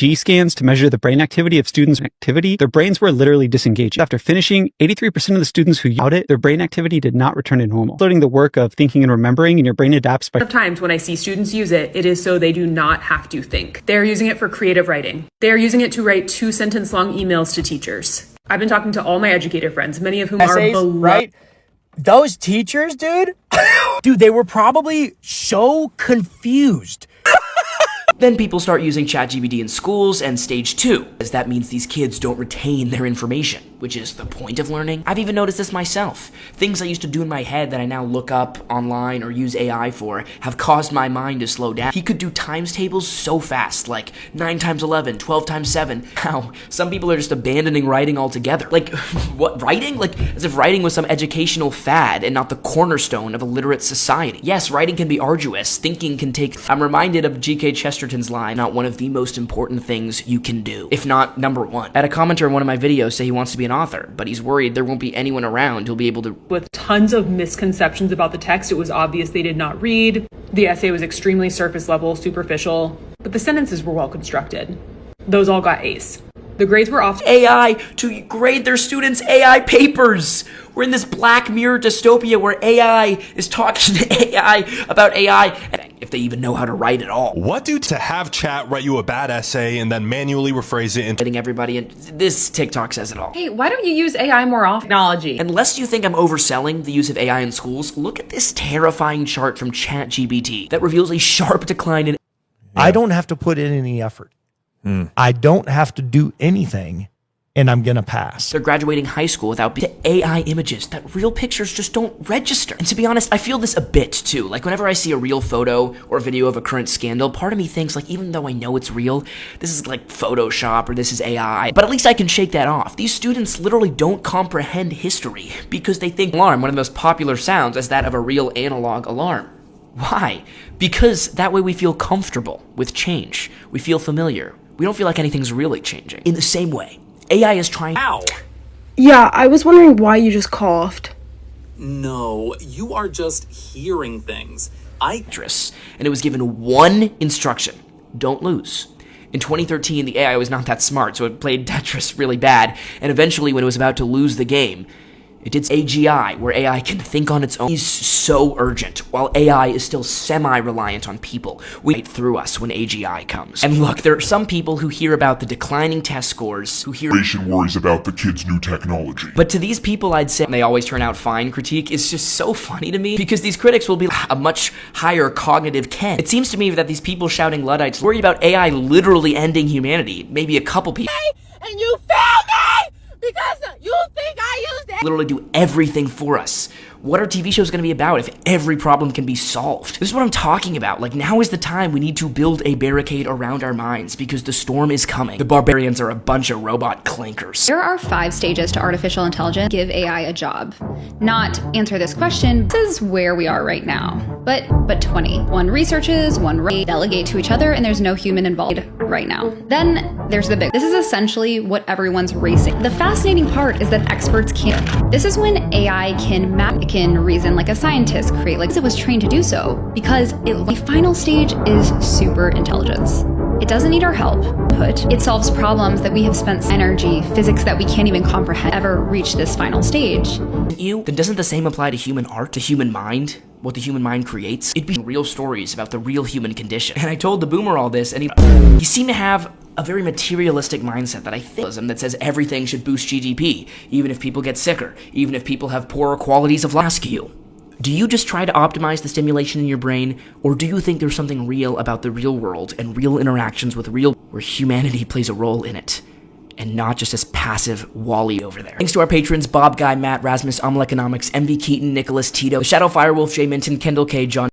scans to measure the brain activity of students' activity, their brains were literally disengaged. After finishing, 83% of the students who used it, their brain activity did not return to normal. Including the work of thinking and remembering, and your brain adapts by times when I see students use it, it is so they do not have to think. They're using it for creative writing. They're using it to write 2-sentence-long emails to teachers. I've been talking to all my educator friends, many of whom are beloved. Right? Those teachers, dude, they were probably so confused. Then people start using ChatGPT in schools, and stage 2, as that means these kids don't retain their information, which is the point of learning. I've even noticed this myself. Things I used to do in my head that I now look up online or use AI for have caused my mind to slow down. He could do times tables so fast, like 9 times 11, 12 times 7. How some people are just abandoning writing altogether. Like, what, writing? Like, as if writing was some educational fad and not the cornerstone of a literate society. Yes, writing can be arduous. Thinking can take... I'm reminded of G.K. Chesterton's line, not one of the most important things you can do, if not number one. I had a commenter in one of my videos say he wants to be an author, but he's worried there won't be anyone around who'll be able to... With tons of misconceptions about the text, it was obvious they did not read. The essay was extremely surface level, superficial, but the sentences were well constructed. Those all got A's. The grades were off. AI to grade their students' AI papers. We're in this Black Mirror dystopia where AI is talking to AI about AI, if they even know how to write at all. What do to have chat write you a bad essay and then manually rephrase it into... Getting everybody in. This TikTok says it all. Hey, why don't you use AI more often? Technology. Unless you think I'm overselling the use of AI in schools, look at this terrifying chart from ChatGPT that reveals a sharp decline in... I don't have to put in any effort. I don't have to do anything, and I'm gonna pass. They're graduating high school without AI images that real pictures just don't register. And to be honest, I feel this a bit too. Like whenever I see a real photo or video of a current scandal, part of me thinks like, even though I know it's real, this is like Photoshop or this is AI, but at least I can shake that off. These students literally don't comprehend history because they think alarm, one of the most popular sounds, is that of a real analog alarm. Why? Because that way we feel comfortable with change. We feel familiar. We don't feel like anything's really changing. In the same way, AI is trying... Ow! Yeah, I was wondering why you just coughed. No, you are just hearing things. And it was given one instruction: don't lose. In 2013, the AI was not that smart, so it played Tetris really bad, and eventually when it was about to lose the game, it did AGI, where AI can think on its own. It's so urgent, while AI is still semi-reliant on people. We fight through us when AGI comes. And look, there are some people who hear about the declining test scores, who hear worries about the kids' new technology. But to these people, I'd say they always turn out fine critique is just so funny to me, because these critics will be a much higher cognitive Ken. It seems to me that these people shouting Luddites worry about AI literally ending humanity. Maybe a couple people. And you failed me! Because you think I used it! Literally do everything for us. What are TV shows going to be about if every problem can be solved? This is what I'm talking about. Like, now is the time we need to build a barricade around our minds because the storm is coming. The barbarians are a bunch of robot clankers. There are 5 stages to artificial intelligence. Give AI a job. Not answer this question. This is where we are right now. But 20. One researches, one delegate to each other, and there's no human involved right now. Then there's the big. This is essentially what everyone's racing. The fascinating part is that experts can't. This is when AI can map, can reason like a scientist, create like it was trained to do so, because the final stage is super intelligence. It doesn't need our help. It solves problems that we have spent energy, physics that we can't even comprehend, ever reach this final stage. Then doesn't the same apply to human art, to human mind? What the human mind creates? It'd be real stories about the real human condition. And I told the boomer all this, and he seemed to have a very materialistic mindset that I think that says everything should boost GDP, even if people get sicker, even if people have poorer qualities of life. Ask you, do you just try to optimize the stimulation in your brain, or do you think there's something real about the real world and real interactions with real, where humanity plays a role in it, and not just as passive Wally over there? Thanks to our patrons, Bob Guy, Matt, Rasmus, Economics, MV Keaton, Nicholas, Tito, Shadow Firewolf, Jay Minton, Kendall K, John